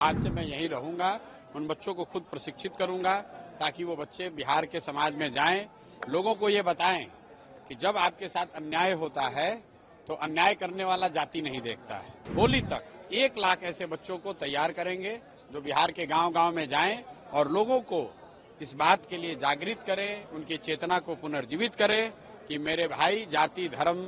आज से मैं यहीं रहूंगा, उन बच्चों को खुद प्रशिक्षित करूंगा ताकि वो बच्चे बिहार के समाज में जाएं, लोगों को ये बताएं कि जब आपके साथ अन्याय होता है तो अन्याय करने वाला जाति नहीं देखता है। होली तक 1 लाख ऐसे बच्चों को तैयार करेंगे जो बिहार के गांव-गांव में जाएं और लोगों को इस बात के लिए जागृत करें, उनकी चेतना को पुनर्जीवित करें कि मेरे भाई जाति, धर्म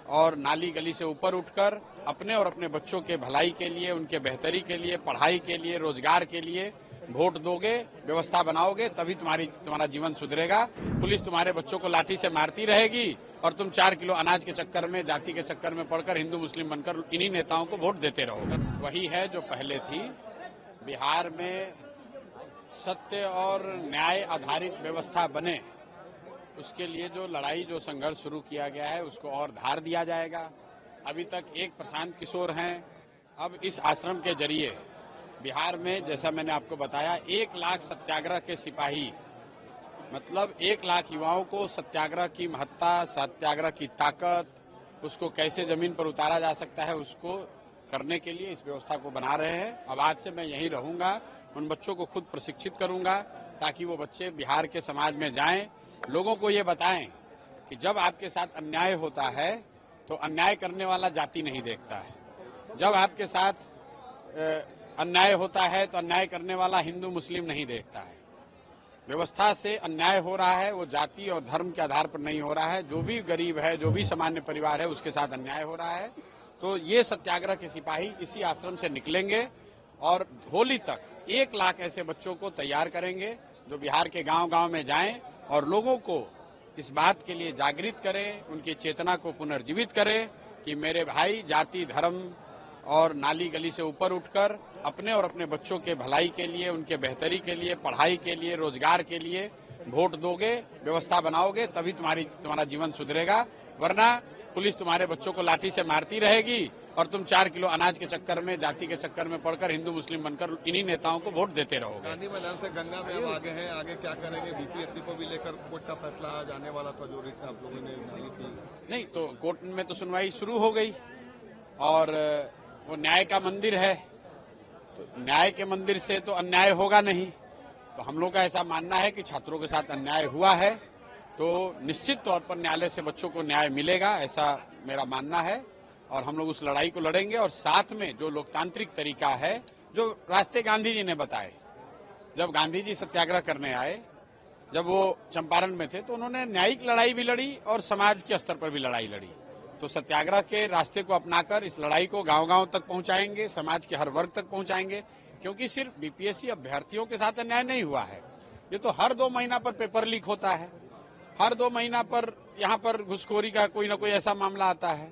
और नाली गली से ऊपर उठकर अपने और अपने बच्चों के भलाई के लिए, उनके बेहतरी के लिए, पढ़ाई के लिए, रोजगार के लिए वोट दोगे, व्यवस्था बनाओगे, तभी तुम्हारा जीवन सुधरेगा। पुलिस तुम्हारे बच्चों को लाठी से मारती रहेगी और तुम 4 किलो अनाज के चक्कर में, जाति के चक्कर में पड़कर हिंदू मुस्लिम बनकर इन्हीं नेताओं को वोट देते रहोगे। वही है जो पहले थी। बिहार में सत्य और न्याय आधारित व्यवस्था बने, उसके लिए जो लड़ाई, जो संघर्ष शुरू किया गया है, उसको और धार दिया जाएगा। अभी तक एक प्रशांत किशोर हैं। अब इस आश्रम के जरिए बिहार में, जैसा मैंने आपको बताया, 1 लाख सत्याग्रह के सिपाही, मतलब 1 लाख युवाओं को सत्याग्रह की महत्ता, सत्याग्रह की ताकत, उसको कैसे जमीन पर उतारा जा सकता है, उसको करने के लिए इस व्यवस्था को बना रहे हैं। अब आज से मैं यहीं रहूंगा, उन बच्चों को खुद प्रशिक्षित करूंगा ताकि वो बच्चे बिहार के समाज में जाएं, लोगों को ये बताएं कि जब आपके साथ अन्याय होता है तो अन्याय करने वाला जाति नहीं देखता है। जब आपके साथ अन्याय होता है तो अन्याय करने वाला हिंदू मुस्लिम नहीं देखता है। व्यवस्था से अन्याय हो रहा है, वो जाति और धर्म के आधार पर नहीं हो रहा है। जो भी गरीब है, जो भी सामान्य परिवार है, उसके साथ अन्याय हो रहा है। तो ये सत्याग्रह के सिपाही इसी आश्रम से निकलेंगे और होली तक 1 लाख ऐसे बच्चों को तैयार करेंगे जो बिहार के गांव-गांव में जाएं और लोगों को इस बात के लिए जागृत करें, उनकी चेतना को पुनर्जीवित करें कि मेरे भाई जाति, धर्म और नाली गली से ऊपर उठकर अपने और अपने बच्चों के भलाई के लिए, उनके बेहतरी के लिए, पढ़ाई के लिए, रोजगार के लिए वोट दोगे, व्यवस्था बनाओगे, तभी तुम्हारा जीवन सुधरेगा। वरना पुलिस तुम्हारे बच्चों को लाठी से मारती रहेगी और तुम 4 किलो अनाज के चक्कर में, जाति के चक्कर में पड़कर हिंदू मुस्लिम बनकर इन्हीं नेताओं को वोट देते रहोगे। गांधी मैदान से गंगा में हम आगे हैं, आगे क्या करेंगे? बीपीएससी को भी लेकर कोर्ट का फैसला जाने वाला था, जो रिट आप लोगों ने डाली थी। नहीं, तो कोर्ट में तो सुनवाई शुरू हो गई और वो न्याय का मंदिर है, तो न्याय के मंदिर से तो अन्याय होगा नहीं। तो हम लोग का ऐसा मानना है कि छात्रों के साथ अन्याय हुआ है तो निश्चित तौर पर न्यायालय से बच्चों को न्याय मिलेगा, ऐसा मेरा मानना है। और हम लोग उस लड़ाई को लड़ेंगे और साथ में जो लोकतांत्रिक तरीका है, जो रास्ते गांधी जी ने बताए, जब गांधी जी सत्याग्रह करने आए, जब वो चंपारण में थे, तो उन्होंने न्यायिक लड़ाई भी लड़ी और समाज के स्तर पर भी लड़ाई लड़ी। तो सत्याग्रह के रास्ते को अपनाकर इस लड़ाई को गांव-गांव तक पहुंचाएंगे, समाज के हर वर्ग तक पहुंचाएंगे। क्योंकि सिर्फ बीपीएससी अभ्यर्थियों के साथ अन्याय नहीं हुआ है, ये तो हर 2 महीना पर पेपर लीक होता है, हर 2 महीना पर यहाँ पर घुसखोरी का कोई न कोई ऐसा मामला आता है,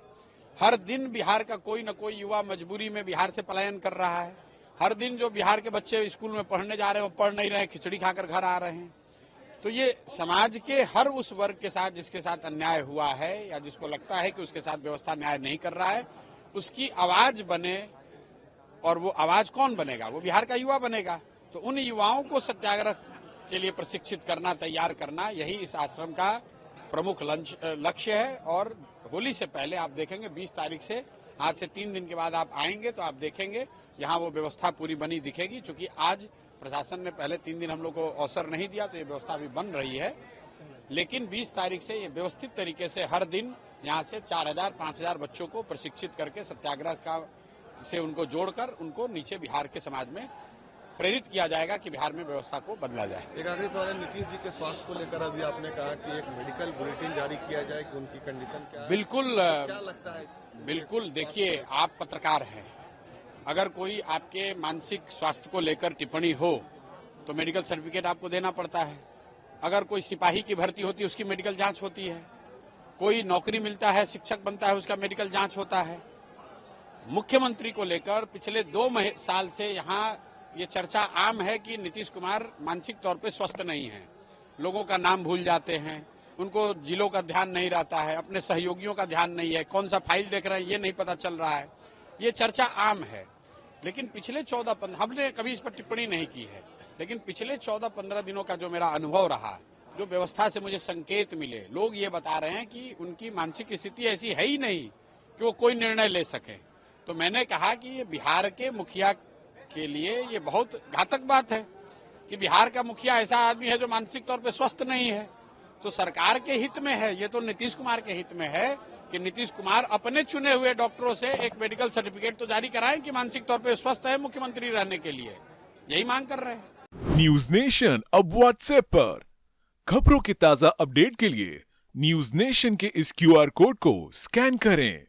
हर दिन बिहार का कोई न कोई युवा मजबूरी में बिहार से पलायन कर रहा है, हर दिन जो बिहार के बच्चे स्कूल में पढ़ने जा रहे हैं वो पढ़ नहीं रहे, खिचड़ी खाकर घर आ रहे हैं। तो ये समाज के हर उस वर्ग के साथ जिसके साथ अन्याय हुआ है या जिसको लगता है कि उसके साथ व्यवस्था न्याय नहीं कर रहा है, उसकी आवाज बने। और वो आवाज कौन बनेगा? वो बिहार का युवा बनेगा। तो उन युवाओं को सत्याग्रह के लिए प्रशिक्षित करना, तैयार करना, यही इस आश्रम का प्रमुख लक्ष्य है। और होली से पहले आप देखेंगे 20 तारीख से, आज से 3 दिन के बाद आप आएंगे तो आप देखेंगे यहाँ वो व्यवस्था पूरी बनी दिखेगी। चूंकि आज प्रशासन ने पहले 3 दिन हम लोग को अवसर नहीं दिया तो ये व्यवस्था अभी बन रही है, लेकिन 20 तारीख से ये व्यवस्थित तरीके से हर दिन यहाँ से 4000-5000 बच्चों को प्रशिक्षित करके सत्याग्रह का से उनको जोड़कर उनको नीचे बिहार के समाज में प्रेरित किया जाएगा कि बिहार में व्यवस्था को बदला जाए। एक आखिरी सवाल है, नीतीश जी के स्वास्थ्य को लेकर अभी आपने कहा कि एक मेडिकल बुलेटिन जारी किया जाए कि उनकी कंडीशन क्या है? बिल्कुल, क्या लगता है? बिल्कुल, देखिए, आप पत्रकार हैं, अगर कोई आपके मानसिक स्वास्थ्य को लेकर टिप्पणी हो तो मेडिकल सर्टिफिकेट आपको देना पड़ता है। अगर कोई सिपाही की भर्ती होती है उसकी मेडिकल जांच होती है, कोई नौकरी मिलता है, शिक्षक बनता है, उसका मेडिकल जांच होता है। मुख्यमंत्री को लेकर पिछले 2 साल से यहाँ ये चर्चा आम है कि नीतीश कुमार मानसिक तौर पे स्वस्थ नहीं है, लोगों का नाम भूल जाते हैं, उनको जिलों का ध्यान नहीं रहता है, अपने सहयोगियों का ध्यान नहीं है, कौन सा फाइल देख रहे हैं ये नहीं पता चल रहा है, ये चर्चा आम है। लेकिन पिछले 14-15, हमने कभी इस पर टिप्पणी नहीं की है, लेकिन पिछले 14-15 दिनों का जो मेरा अनुभव रहा, जो व्यवस्था से मुझे संकेत मिले, लोग ये बता रहे हैं कि उनकी मानसिक स्थिति ऐसी है ही नहीं कि वो कोई निर्णय ले सके। तो मैंने कहा कि ये बिहार के मुखिया के लिए ये बहुत घातक बात है कि बिहार का मुखिया ऐसा आदमी है जो मानसिक तौर पे स्वस्थ नहीं है। तो सरकार के हित में है, ये तो नीतीश कुमार के हित में है कि नीतीश कुमार अपने चुने हुए डॉक्टरों से एक मेडिकल सर्टिफिकेट तो जारी कराएं कि मानसिक तौर पे स्वस्थ है मुख्यमंत्री रहने के लिए। यही मांग कर रहे हैं। न्यूज नेशन अब व्हाट्सएप पर खबरों के ताजा अपडेट के लिए न्यूज नेशन के इस QR कोड को स्कैन करें।